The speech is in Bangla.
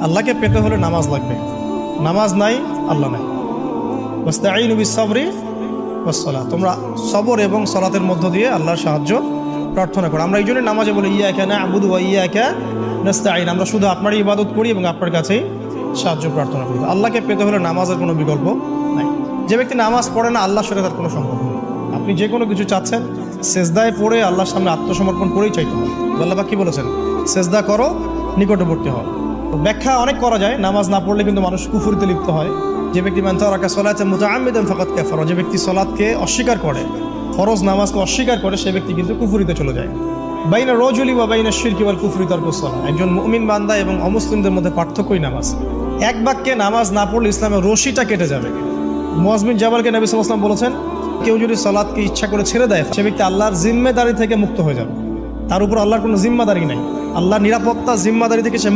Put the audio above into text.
আল্লাহকে পেতে হলে নামাজ লাগবে, নামাজ নাই আল্লাহ নাই। ওয়াস্তাঈনু বিস-সাবরি ওয়াস-সালাহ, তোমরা সবর এবং সালাতের মধ্য দিয়ে আল্লাহর সাহায্য প্রার্থনা করো। আমরা এই জন্য নামাজে বলি ইয়্যাকা না'বুদু ওয়া ইয়্যাকা নাস্তাঈন, আমরা শুধু আপনারই ইবাদত করি এবং আপনার কাছেই সাহায্য প্রার্থনা করি। আল্লাহকে পেতে হলে নামাজের কোনো বিকল্প নাই। যে ব্যক্তি নামাজ পড়ে না আল্লাহর সাথে তার কোনো সম্পর্ক নেই। আপনি যে কোনো কিছু চাচ্ছেন সেজদায় পড়ে আল্লাহর সামনে আত্মসমর্পণ করেই চাইতে হবে। আল্লাহ পাক কি বলেছেন? সেজদা করো, নিকটবর্তী হও। ব্যাখ্যা অনেক করা যায়, নামাজ না পড়লে কিন্তু মানুষ কুফরিতে লিপ্ত হয়। যে ব্যক্তি মান তারাকা সালাতান মুতাআম্মিদান ফাকাদ কাফারা, যে ব্যক্তি সালাতকে অস্বীকার করে, ফরজ নামাজকে অস্বীকার করে, সে ব্যক্তি কিন্তু কুফরিতে চলে যায়। বাইনা রাজুলি ওয়া বাইনা শিরকি ওয়াল কুফরি তারকুস সালাহ, একজন মুমিন বান্দা এবং অমুসলিমদের মধ্যে পার্থক্যই নামাজ। এক বাক্যে নামাজ না পড়লে ইসলামের রশিটা কেটে যাবে। মুআয বিন জাবালকে নবী সাল্লাল্লাহু আলাইহি ওয়াসাল্লাম বলেছেন, কেউ যদি সালাতকে ইচ্ছা করে ছেড়ে দেয় সে ব্যক্তি আল্লাহর জিম্মেদারি থেকে মুক্ত হয়ে যাবে। তার উপর আল্লাহর কোনো জিম্মাদারি নাই, আল্লাহর নিরাপত্তা জিম্মাদারি থেকে সে